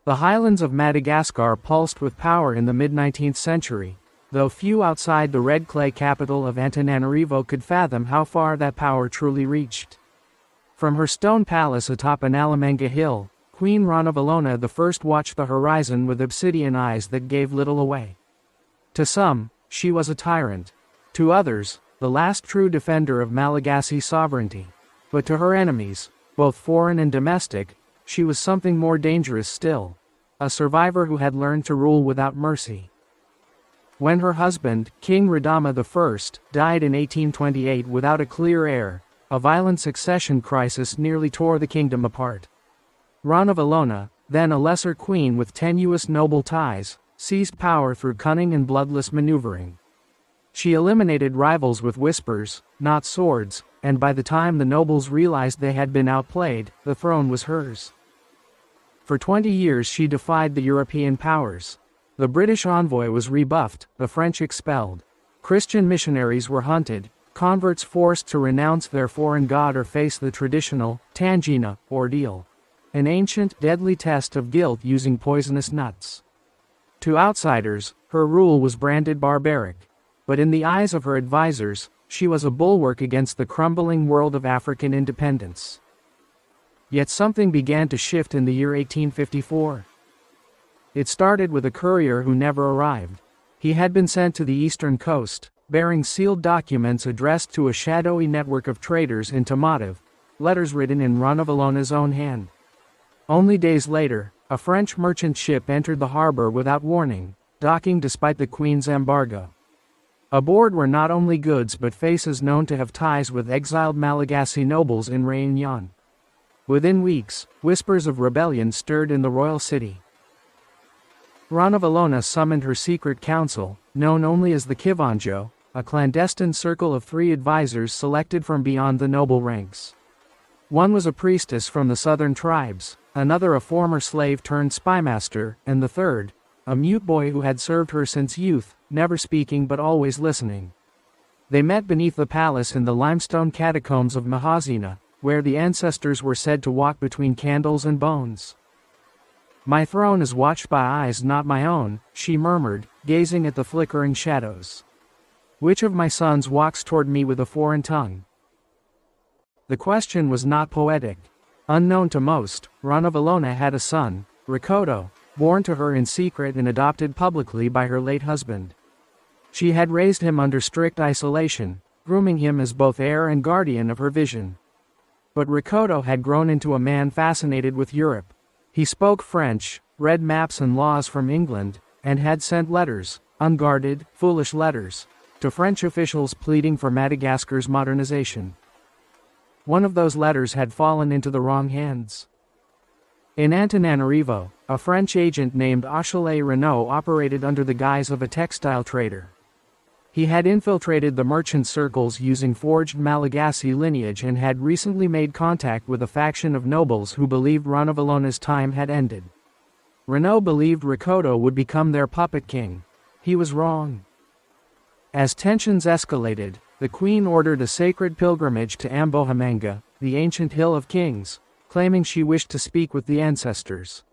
The highlands of Madagascar pulsed with power in the mid-19th century, though few outside the red clay capital of Antananarivo could fathom how far that power truly reached. From her stone palace atop Analamanga Hill, Queen Ranavalona I watched the horizon with obsidian eyes that gave little away. To some, she was a tyrant. To others, the last true defender of Malagasy sovereignty. But to her enemies, both foreign and domestic, she was something more dangerous still. A survivor who had learned to rule without mercy. When her husband, King Radama I, died in 1828 without a clear heir, a violent succession crisis nearly tore the kingdom apart. Ranavalona, then a lesser queen with tenuous noble ties, seized power through cunning and bloodless maneuvering. She eliminated rivals with whispers, not swords, and by the time the nobles realized they had been outplayed, the throne was hers. For 20 years she defied the European powers. The British envoy was rebuffed, the French expelled. Christian missionaries were hunted, converts forced to renounce their foreign god or face the traditional, tangina, ordeal. An ancient, deadly test of guilt using poisonous nuts. To outsiders, her rule was branded barbaric. But in the eyes of her advisors, she was a bulwark against the crumbling world of African independence. Yet something began to shift in the year 1854. It started with a courier who never arrived. He had been sent to the eastern coast, bearing sealed documents addressed to a shadowy network of traders in Tomativ, letters written in Ranavalona's own hand. Only days later, a French merchant ship entered the harbor without warning, docking despite the Queen's embargo. Aboard were not only goods but faces known to have ties with exiled Malagasy nobles in Réunion. Within weeks, whispers of rebellion stirred in the royal city. Ranavalona summoned her secret council, known only as the Kivanjo, a clandestine circle of 3 advisors selected from beyond the noble ranks. One was a priestess from the southern tribes, another a former slave turned spymaster, and the third, a mute boy who had served her since youth, never speaking but always listening. They met beneath the palace in the limestone catacombs of Mahazina, where the ancestors were said to walk between candles and bones. "My throne is watched by eyes not my own," she murmured, gazing at the flickering shadows. "Which of my sons walks toward me with a foreign tongue?" The question was not poetic. Unknown to most, Ranavalona had a son, Rikoto, born to her in secret and adopted publicly by her late husband. She had raised him under strict isolation, grooming him as both heir and guardian of her vision. But Rikoto had grown into a man fascinated with Europe. He spoke French, read maps and laws from England, and had sent letters, unguarded, foolish letters, to French officials pleading for Madagascar's modernization. One of those letters had fallen into the wrong hands. In Antananarivo, a French agent named Achille Renaud operated under the guise of a textile trader. He had infiltrated the merchant circles using forged Malagasy lineage and had recently made contact with a faction of nobles who believed Ranavalona's time had ended. Renaud believed Rikoto would become their puppet king. He was wrong. As tensions escalated, the Queen ordered a sacred pilgrimage to Ambohamanga, the ancient Hill of Kings, claiming she wished to speak with the ancestors.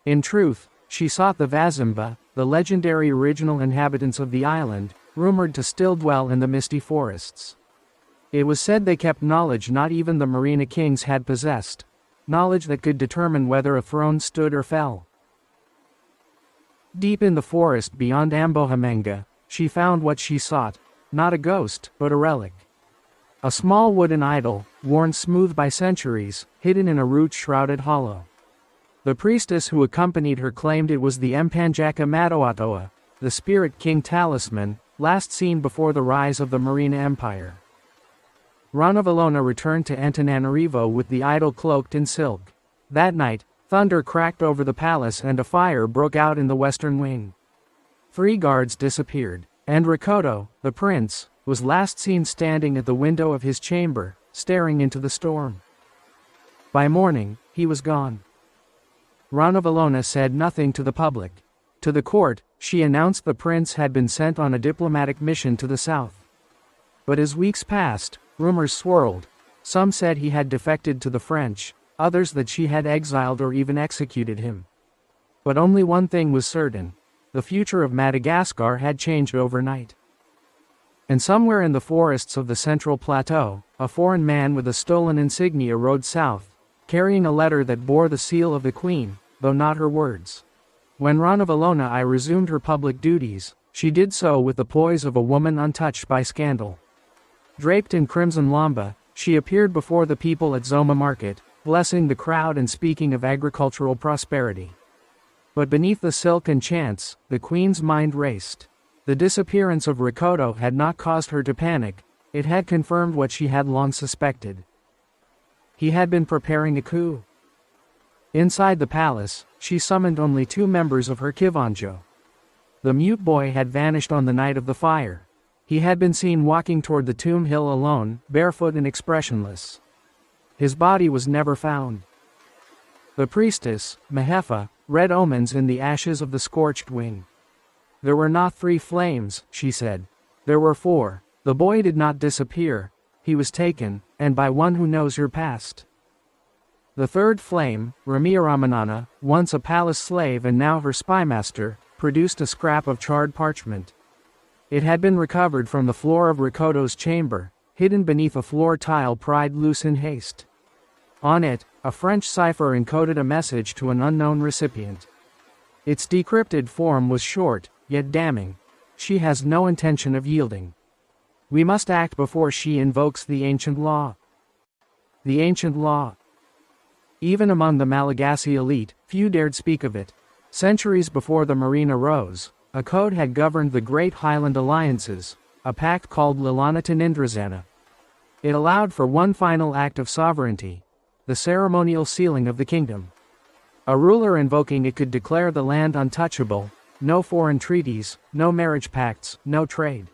In truth, she sought the Vazimba, the legendary original inhabitants of the island, rumored to still dwell in the misty forests. It was said they kept knowledge not even the Marina kings had possessed, knowledge that could determine whether a throne stood or fell. Deep in the forest beyond Ambohamanga, she found what she sought, not a ghost, but a relic. A small wooden idol, worn smooth by centuries, hidden in a root-shrouded hollow. The priestess who accompanied her claimed it was the Mpanjaka Madaoatoa, the spirit king talisman, last seen before the rise of the Marina Empire. Ranavalona returned to Antananarivo with the idol cloaked in silk. That night, thunder cracked over the palace and a fire broke out in the western wing. 3 guards disappeared, and Rikoto, the prince, was last seen standing at the window of his chamber, staring into the storm. By morning, he was gone. Ranavalona said nothing to the public. To the court, she announced the prince had been sent on a diplomatic mission to the south. But as weeks passed, rumors swirled. Some said he had defected to the French, others that she had exiled or even executed him. But only one thing was certain. The future of Madagascar had changed overnight. And somewhere in the forests of the Central Plateau, a foreign man with a stolen insignia rode south, carrying a letter that bore the seal of the Queen, though not her words. When Ranavalona I resumed her public duties, she did so with the poise of a woman untouched by scandal. Draped in crimson lamba, she appeared before the people at Zoma Market, blessing the crowd and speaking of agricultural prosperity. But beneath the silk and chants, the Queen's mind raced. The disappearance of Rikoto had not caused her to panic, it had confirmed what she had long suspected. He had been preparing a coup. Inside the palace, she summoned only 2 members of her Kivanjo. The mute boy had vanished on the night of the fire. He had been seen walking toward the tomb hill alone, barefoot and expressionless. His body was never found. The priestess, Mahefa, read omens in the ashes of the scorched wing. There were not 3 flames, she said. There were 4. The boy did not disappear. He was taken, and by one who knows your past. The 3rd flame, Ramana, once a palace slave and now her spymaster, produced a scrap of charred parchment. It had been recovered from the floor of Rikoto's chamber, hidden beneath a floor tile pried loose in haste. On it, a French cipher encoded a message to an unknown recipient. Its decrypted form was short, yet damning. She has no intention of yielding. We must act before she invokes the ancient law. The ancient law. Even among the Malagasy elite, few dared speak of it. Centuries before the Marina rose, a code had governed the great highland alliances, a pact called Lalàna Tanindrazana. It allowed for one final act of sovereignty, the ceremonial sealing of the kingdom. A ruler invoking it could declare the land untouchable, no foreign treaties, no marriage pacts, no trade.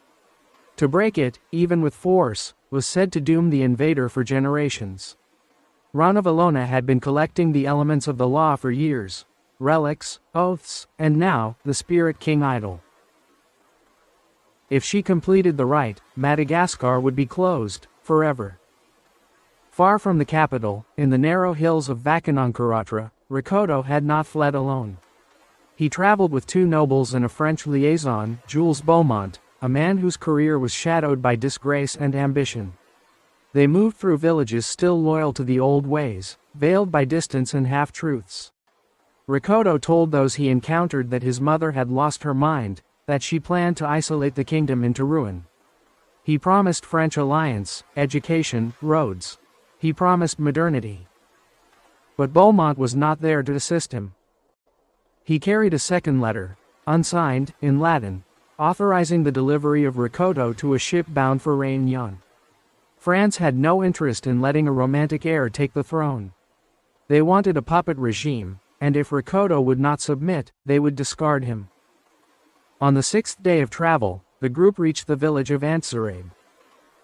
To break it, even with force, was said to doom the invader for generations. Ranavalona had been collecting the elements of the law for years, relics, oaths, and now, the Spirit King idol. If she completed the rite, Madagascar would be closed, forever. Far from the capital, in the narrow hills of Vakinankaratra, Rikoto had not fled alone. He traveled with 2 nobles and a French liaison, Jules Beaumont, a man whose career was shadowed by disgrace and ambition. They moved through villages still loyal to the old ways, veiled by distance and half-truths. Rikoto told those he encountered that his mother had lost her mind, that she planned to isolate the kingdom into ruin. He promised French alliance, education, roads. He promised modernity. But Beaumont was not there to assist him. He carried a second letter, unsigned, in Latin, authorizing the delivery of Rikoto to a ship bound for Réunion. France had no interest in letting a romantic heir take the throne. They wanted a puppet regime, and if Rikoto would not submit, they would discard him. On the 6th day of travel, the group reached the village of Antsarabe.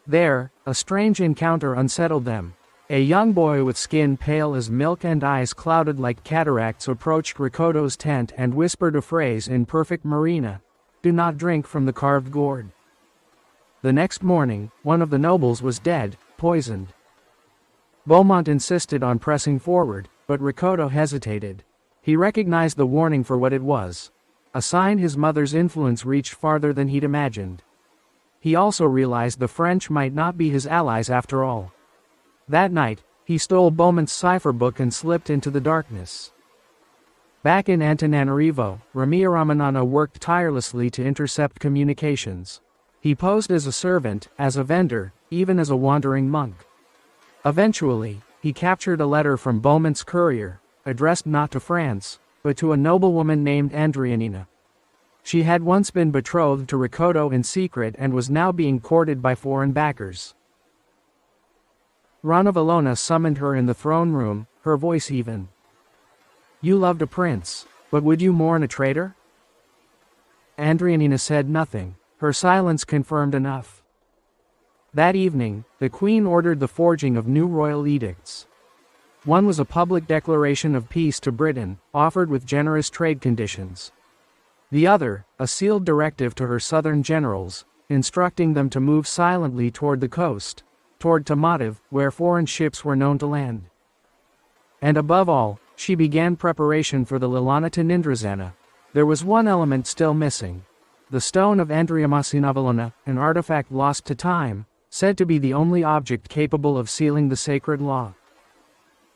There, a strange encounter unsettled them. A young boy with skin pale as milk and eyes clouded like cataracts approached Rikoto's tent and whispered a phrase in perfect Marina: "Do not drink from the carved gourd." The next morning, one of the nobles was dead, poisoned. Beaumont insisted on pressing forward, but Rikoto hesitated. He recognized the warning for what it was. A sign his mother's influence reached farther than he'd imagined. He also realized the French might not be his allies after all. That night, he stole Beaumont's cipher book and slipped into the darkness. Back in Antananarivo, Ramana worked tirelessly to intercept communications. He posed as a servant, as a vendor, even as a wandering monk. Eventually, he captured a letter from Beaumont's courier, addressed not to France, but to a noblewoman named Andrianina. She had once been betrothed to Rikoto in secret and was now being courted by foreign backers. Ranavalona summoned her in the throne room, her voice even. "You loved a prince, but would you mourn a traitor?" Andrianina said nothing. Her silence confirmed enough. That evening, the Queen ordered the forging of new royal edicts. One was a public declaration of peace to Britain, offered with generous trade conditions. The other, a sealed directive to her southern generals, instructing them to move silently toward the coast, toward Tamativ, where foreign ships were known to land. And above all, She began preparation for the Lalàna Tanindrazana. There was one element still missing. The stone of Ranavalona, an artifact lost to time, said to be the only object capable of sealing the sacred law.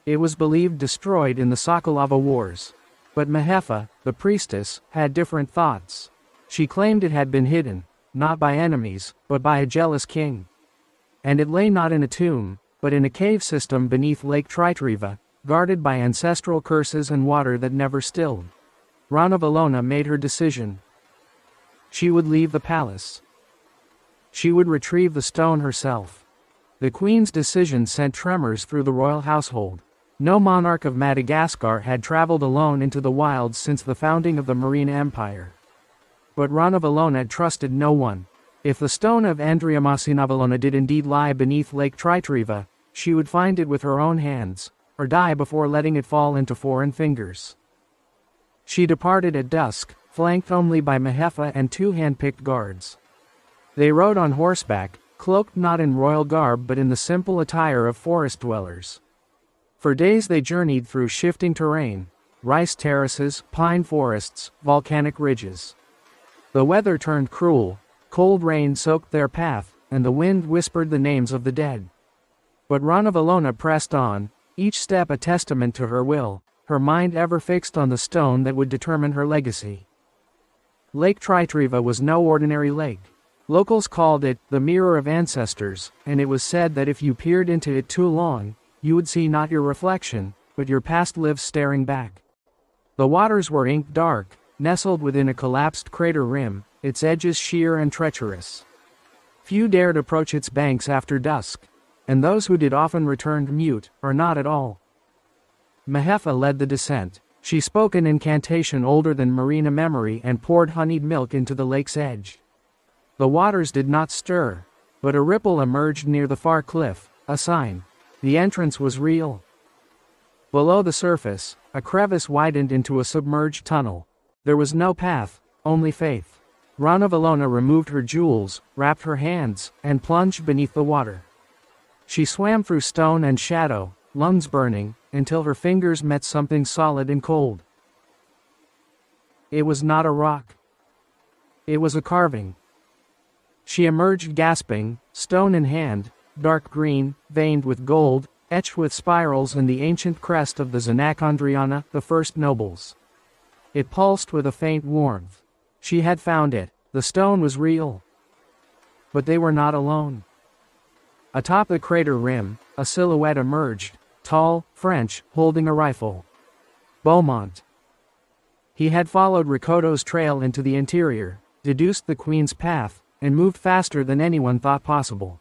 It was believed destroyed in the Sokolova Wars. But Mahefa, the priestess, had different thoughts. She claimed it had been hidden, not by enemies, but by a jealous king. And it lay not in a tomb, but in a cave system beneath Lake Tritriva, guarded by ancestral curses and water that never stilled. Ranavalona made her decision. She would leave the palace. She would retrieve the stone herself. The queen's decision sent tremors through the royal household. No monarch of Madagascar had traveled alone into the wilds since the founding of the Marine Empire. But Ranavalona trusted no one. If the stone of Ranavalona did indeed lie beneath Lake Tritriva, she would find it with her own hands, or die before letting it fall into foreign fingers. She departed at dusk, flanked only by Mahefa and 2 hand-picked guards. They rode on horseback, cloaked not in royal garb but in the simple attire of forest dwellers. For days they journeyed through shifting terrain, rice terraces, pine forests, volcanic ridges. The weather turned cruel, cold rain soaked their path, and the wind whispered the names of the dead. But Ranavalona pressed on, each step a testament to her will, her mind ever fixed on the stone that would determine her legacy. Lake Tritriva was no ordinary lake. Locals called it the Mirror of Ancestors, and it was said that if you peered into it too long, you would see not your reflection, but your past lives staring back. The waters were ink dark, nestled within a collapsed crater rim, its edges sheer and treacherous. Few dared approach its banks after dusk, and those who did often returned mute, or not at all. Mahefa led the descent. She spoke an incantation older than Marina memory and poured honeyed milk into the lake's edge. The waters did not stir, but a ripple emerged near the far cliff, a sign. The entrance was real. Below the surface, a crevice widened into a submerged tunnel. There was no path, only faith. Ranavalona removed her jewels, wrapped her hands, and plunged beneath the water. She swam through stone and shadow, lungs burning, until her fingers met something solid and cold. It was not a rock. It was a carving. She emerged gasping, stone in hand, dark green, veined with gold, etched with spirals and the ancient crest of the Zanakondriana, the first nobles. It pulsed with a faint warmth. She had found it. The stone was real. But they were not alone. Atop the crater rim, a silhouette emerged, tall, French, holding a rifle. Beaumont. He had followed Rikoto's trail into the interior, deduced the queen's path, and moved faster than anyone thought possible.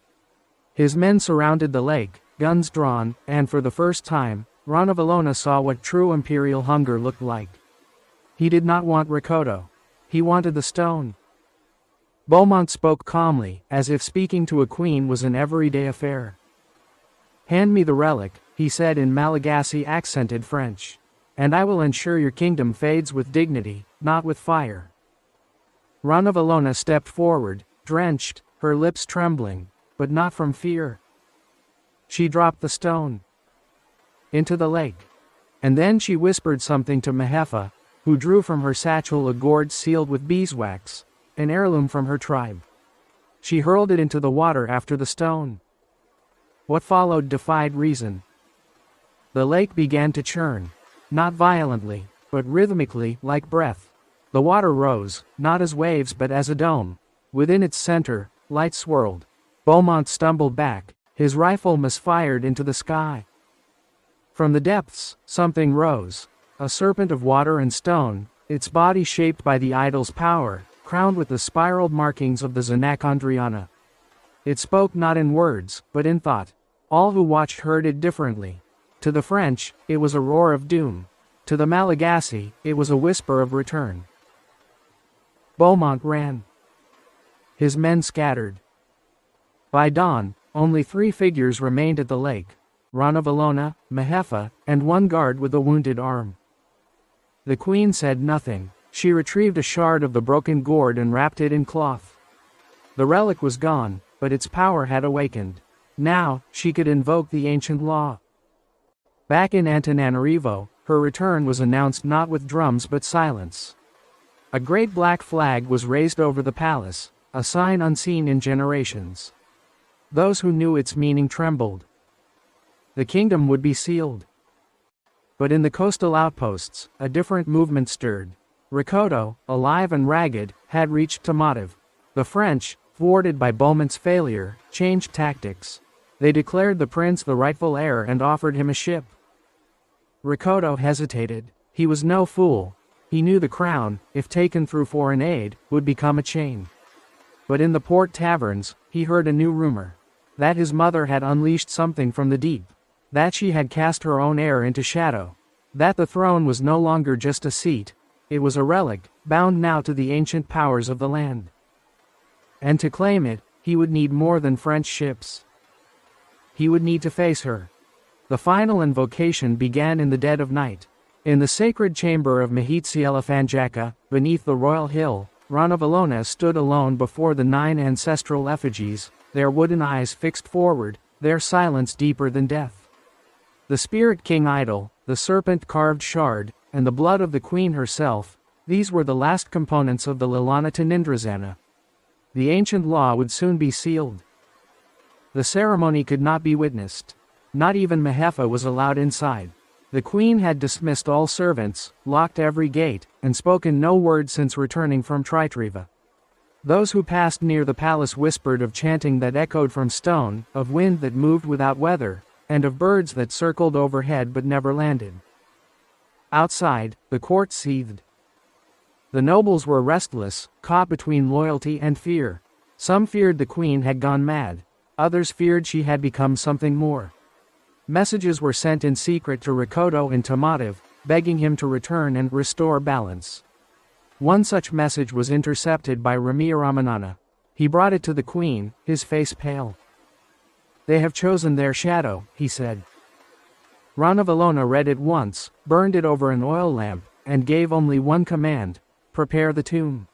His men surrounded the lake, guns drawn, and for the first time, Ranavalona saw what true imperial hunger looked like. He did not want Rikoto. He wanted the stone. Beaumont spoke calmly, as if speaking to a queen was an everyday affair. "Hand me the relic," he said in Malagasy accented French, "and I will ensure your kingdom fades with dignity, not with fire." Ranavalona stepped forward, drenched, her lips trembling, but not from fear. She dropped the stone into the lake. And then she whispered something to Mahefa, who drew from her satchel a gourd sealed with beeswax, an heirloom from her tribe. She hurled it into the water after the stone. What followed defied reason. The lake began to churn, not violently, but rhythmically, like breath. The water rose, not as waves but as a dome. Within its center, light swirled. Beaumont stumbled back, his rifle misfired into the sky. From the depths, something rose, a serpent of water and stone, its body shaped by the idol's power, crowned with the spiraled markings of the Zanakondriana. It spoke not in words, but in thought. All who watched heard it differently. To the French, it was a roar of doom. To the Malagasy, it was a whisper of return. Beaumont ran. His men scattered. By dawn, only 3 figures remained at the lake: Ranavalona, Mahefa, and 1 guard with a wounded arm. The queen said nothing. She retrieved a shard of the broken gourd and wrapped it in cloth. The relic was gone, but its power had awakened. Now, she could invoke the ancient law. Back in Antananarivo, Her return was announced not with drums but silence. A great black flag was raised over the palace, a sign unseen in generations. Those who knew its meaning trembled. The kingdom would be sealed. But in the coastal outposts, a different movement stirred. Ricotto, alive and ragged, had reached Tomativ. The French, thwarted by Beaumont's failure, changed tactics. They declared the prince the rightful heir and offered him a ship. Ricotto hesitated. He was no fool. He knew the crown, if taken through foreign aid, would become a chain. But in the port taverns, he heard a new rumor. That his mother had unleashed something from the deep. That she had cast her own heir into shadow. That the throne was no longer just a seat. It was a relic, bound now to the ancient powers of the land. And to claim it, he would need more than French ships. He would need to face her. The final invocation began in the dead of night. In the sacred chamber of Mahitsieelafanjaka, beneath the royal hill, Ranavalona stood alone before the 9 ancestral effigies, their wooden eyes fixed forward, their silence deeper than death. The spirit king idol, the serpent-carved shard, and the blood of the queen herself, these were the last components of the Lalàna Tanindrazana. The ancient law would soon be sealed. The ceremony could not be witnessed. Not even Mahefa was allowed inside. The queen had dismissed all servants, locked every gate, and spoken no word since returning from Tritriva. Those who passed near the palace whispered of chanting that echoed from stone, of wind that moved without weather, and of birds that circled overhead but never landed. Outside, the court seethed. The nobles were restless, caught between loyalty and fear. Some feared the queen had gone mad. Others feared she had become something more. Messages were sent in secret to Ricotto in Tomativ, begging him to return and restore balance. One such message was intercepted by Ramanana. He brought it to the queen, his face pale. "They have chosen their shadow," he said. Ranavalona read it once, burned it over an oil lamp, and gave only one command: prepare the tomb.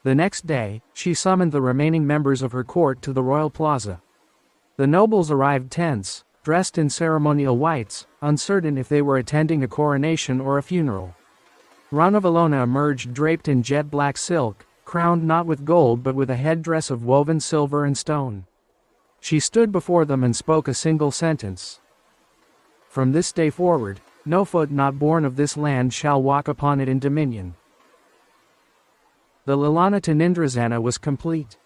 The next day, she summoned the remaining members of her court to the royal plaza. The nobles arrived tense, dressed in ceremonial whites, uncertain if they were attending a coronation or a funeral. Ranavalona emerged draped in jet-black silk, crowned not with gold but with a headdress of woven silver and stone. She stood before them and spoke a single sentence. "From this day forward, no foot not born of this land shall walk upon it in dominion." The Lalàna Tanindrazana was complete.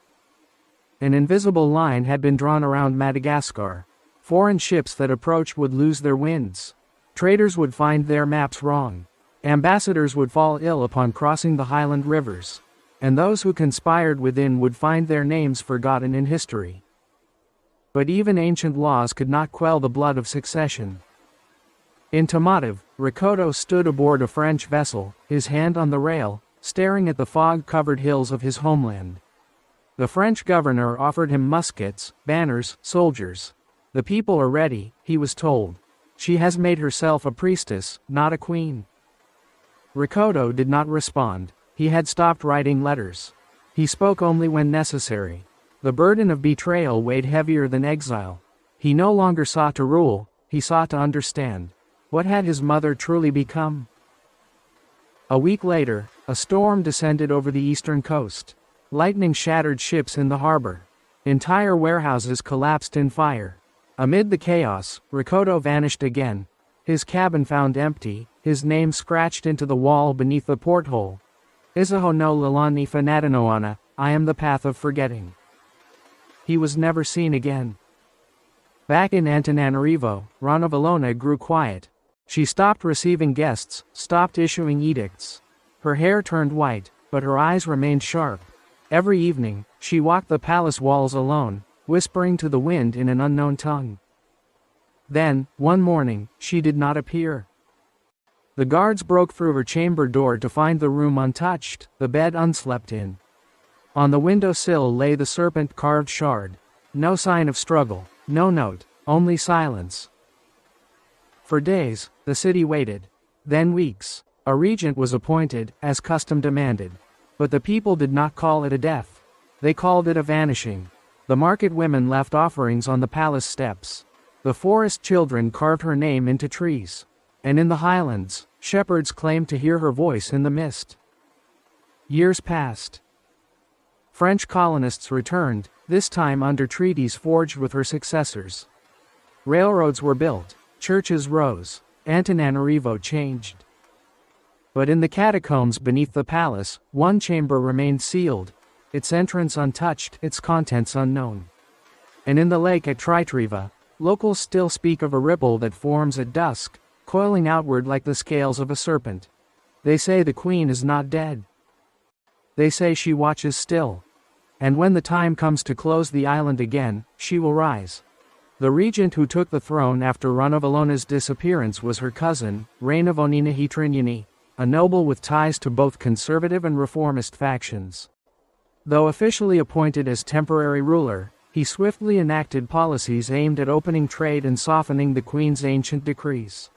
An invisible line had been drawn around Madagascar. Foreign ships that approached would lose their winds. Traders would find their maps wrong. Ambassadors would fall ill upon crossing the highland rivers. And those who conspired within would find their names forgotten in history. But even ancient laws could not quell the blood of succession. In Tomativ, Ricotto stood aboard a French vessel, his hand on the rail, staring at the fog-covered hills of his homeland. The French governor offered him muskets, banners, soldiers. "The people are ready," he was told. "She has made herself a priestess, not a queen." Ricotto did not respond. He had stopped writing letters. He spoke only when necessary. The burden of betrayal weighed heavier than exile. He no longer sought to rule, he sought to understand. What had his mother truly become? A week later, a storm descended over the eastern coast. Lightning shattered ships in the harbor. Entire warehouses collapsed in fire. Amid the chaos, Ricotto vanished again. His cabin found empty, his name scratched into the wall beneath the porthole. Isaho no Lalani Fanatanoana, I am the path of forgetting. He was never seen again. Back in Antananarivo, Ranavalona grew quiet. She stopped receiving guests, stopped issuing edicts. Her hair turned white, but her eyes remained sharp. Every evening, she walked the palace walls alone, whispering to the wind in an unknown tongue. Then, one morning, she did not appear. The guards broke through her chamber door to find the room untouched, the bed unslept in. On the windowsill lay the serpent-carved shard. No sign of struggle, no note, only silence. For days, the city waited. Then weeks. A regent was appointed, as custom demanded. But the people did not call it a death. They called it a vanishing. The market women left offerings on the palace steps. The forest children carved her name into trees. And in the highlands, shepherds claimed to hear her voice in the mist. Years passed. French colonists returned, this time under treaties forged with her successors. Railroads were built, churches rose, Antananarivo changed. But in the catacombs beneath the palace, one chamber remained sealed, its entrance untouched, its contents unknown. And in the lake at Tritriva, locals still speak of a ripple that forms at dusk, coiling outward like the scales of a serpent. They say the queen is not dead. They say she watches still. And when the time comes to close the island again, she will rise. The regent who took the throne after Ranavalona's disappearance was her cousin, Ranavalona I, a noble with ties to both conservative and reformist factions. Though officially appointed as temporary ruler, he swiftly enacted policies aimed at opening trade and softening the queen's ancient decrees.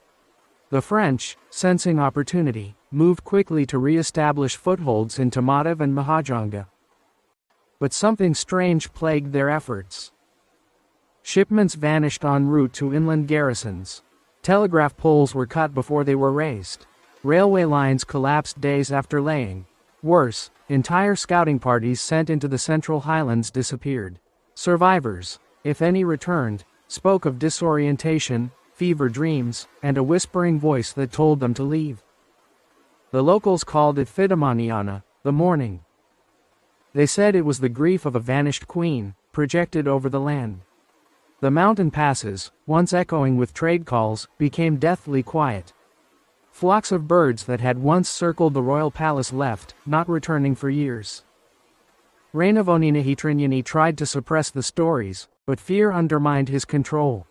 The French, sensing opportunity, moved quickly to re-establish footholds in Tomadiv and Mahajanga. But something strange plagued their efforts. Shipments vanished en route to inland garrisons. Telegraph poles were cut before they were raised. Railway lines collapsed days after laying. Worse, entire scouting parties sent into the Central Highlands disappeared. Survivors, if any returned, spoke of disorientation, fever dreams, and a whispering voice that told them to leave. The locals called it Fidamaniana, the mourning. They said it was the grief of a vanished queen, projected over the land. The mountain passes, once echoing with trade calls, became deathly quiet. Flocks of birds that had once circled the royal palace left, not returning for years. Ranavalona I tried to suppress the stories, but fear undermined his control.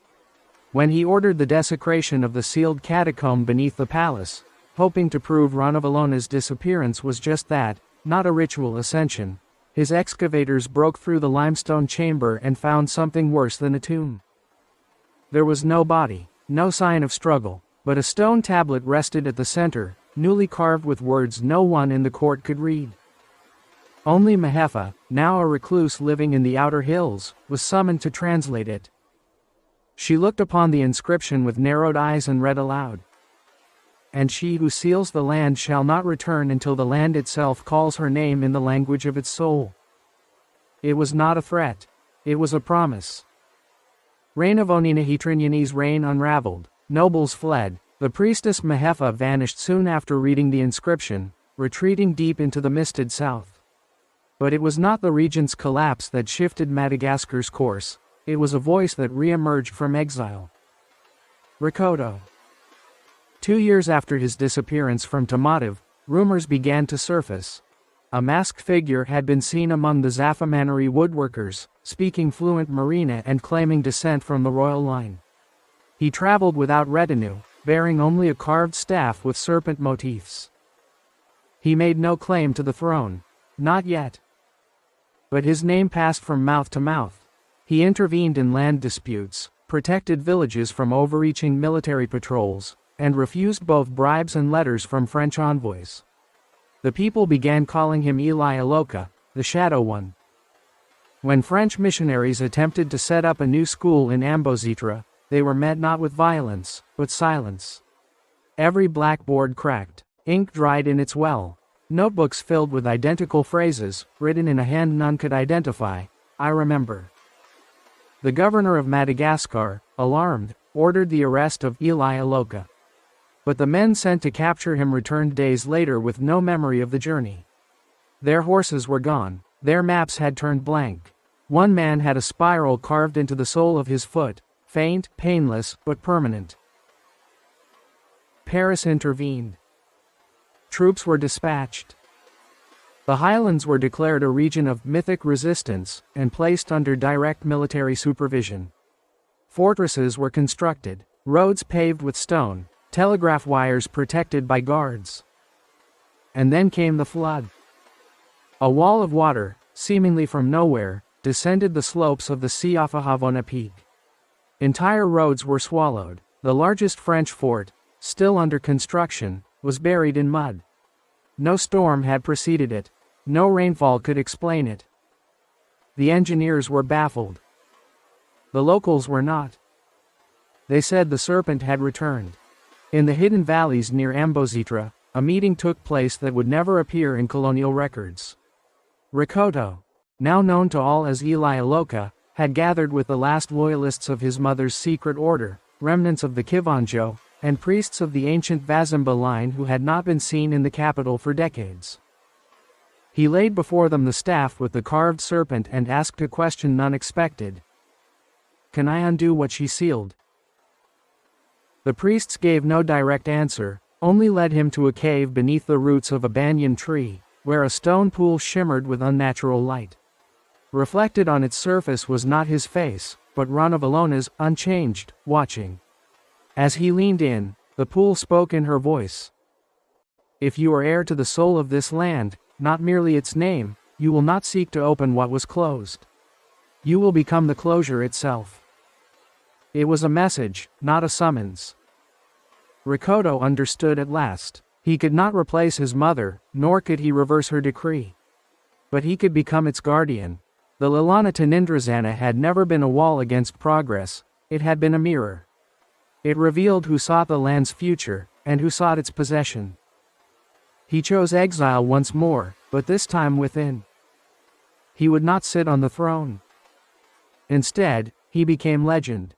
When he ordered the desecration of the sealed catacomb beneath the palace, hoping to prove Ranavalona's disappearance was just that, not a ritual ascension, his excavators broke through the limestone chamber and found something worse than a tomb. There was no body, no sign of struggle, but a stone tablet rested at the center, newly carved with words no one in the court could read. Only Mahefa, now a recluse living in the outer hills, was summoned to translate it. She looked upon the inscription with narrowed eyes and read aloud. And she who seals the land shall not return until the land itself calls her name in the language of its soul. It was not a threat. It was a promise. Ranavalona I's reign unraveled, nobles fled, the priestess Mahefa vanished soon after reading the inscription, retreating deep into the misted south. But it was not the regent's collapse that shifted Madagascar's course, it was a voice that re-emerged from exile. Rakoto. 2 years after his disappearance from Tomadiv, rumors began to surface. A masked figure had been seen among the Zafamanari woodworkers, speaking fluent Marina and claiming descent from the royal line. He traveled without retinue, bearing only a carved staff with serpent motifs. He made no claim to the throne, not yet. But his name passed from mouth to mouth. He intervened in land disputes, protected villages from overreaching military patrols, and refused both bribes and letters from French envoys. The people began calling him Eli Aloka, the Shadow One. When French missionaries attempted to set up a new school in Ambositra, they were met not with violence, but silence. Every blackboard cracked, ink dried in its well, notebooks filled with identical phrases, written in a hand none could identify. I remember. The governor of Madagascar, alarmed, ordered the arrest of Eli Aloka. But the men sent to capture him returned days later with no memory of the journey. Their horses were gone, their maps had turned blank. One man had a spiral carved into the sole of his foot, faint, painless, but permanent. Paris intervened. Troops were dispatched. The highlands were declared a region of mythic resistance and placed under direct military supervision. Fortresses were constructed, roads paved with stone, telegraph wires protected by guards. And then came the flood. A wall of water, seemingly from nowhere, descended the slopes of the Siafahavona peak. Entire roads were swallowed. The largest French fort, still under construction, was buried in mud. No storm had preceded it. No rainfall could explain it. The engineers were baffled. The locals were not. They said the serpent had returned. In the hidden valleys near Ambositra, a meeting took place that would never appear in colonial records. Rikoto, now known to all as Eli Aloka, had gathered with the last loyalists of his mother's secret order, remnants of the Kivanjo, and priests of the ancient Vazimba line who had not been seen in the capital for decades. He laid before them the staff with the carved serpent and asked a question none expected. "Can I undo what she sealed?" The priests gave no direct answer, only led him to a cave beneath the roots of a banyan tree, where a stone pool shimmered with unnatural light. Reflected on its surface was not his face, but Ranavalona's, unchanged, watching. As he leaned in, the pool spoke in her voice. "If you are heir to the soul of this land, not merely its name, you will not seek to open what was closed. You will become the closure itself." It was a message, not a summons. Rikoto understood at last. He could not replace his mother, nor could he reverse her decree. But he could become its guardian. The Lalàna Tanindrazana had never been a wall against progress, it had been a mirror. It revealed who sought the land's future, and who sought its possession. He chose exile once more, but this time within. He would not sit on the throne. Instead, he became legend.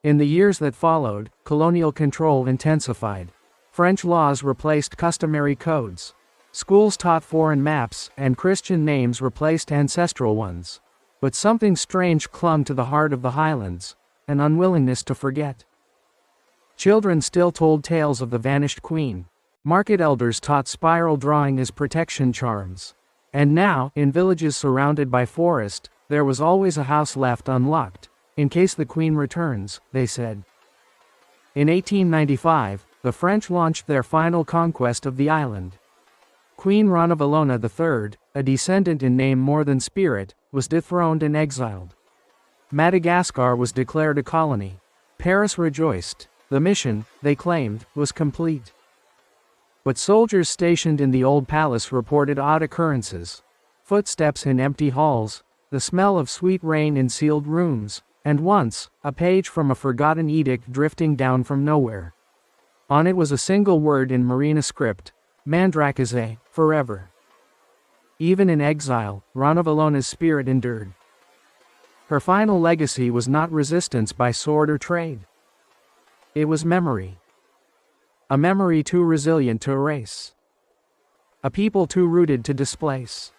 In the years that followed, colonial control intensified. French laws replaced customary codes. Schools taught foreign maps, and Christian names replaced ancestral ones. But something strange clung to the heart of the Highlands, an unwillingness to forget. Children still told tales of the vanished queen. Market elders taught spiral drawing as protection charms. And now, in villages surrounded by forest, there was always a house left unlocked, in case the queen returns, they said. In 1895, the French launched their final conquest of the island. Queen Ranavalona I, a descendant in name more than spirit, was dethroned and exiled. Madagascar was declared a colony. Paris rejoiced. The mission, they claimed, was complete. But soldiers stationed in the old palace reported odd occurrences. Footsteps in empty halls, the smell of sweet rain in sealed rooms, and once, a page from a forgotten edict drifting down from nowhere. On it was a single word in Marina script, Mandrakaze, forever. Even in exile, Ranavalona's spirit endured. Her final legacy was not resistance by sword or trade. It was memory. A memory too resilient to erase. A people too rooted to displace.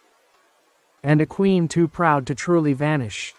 And a queen too proud to truly vanish.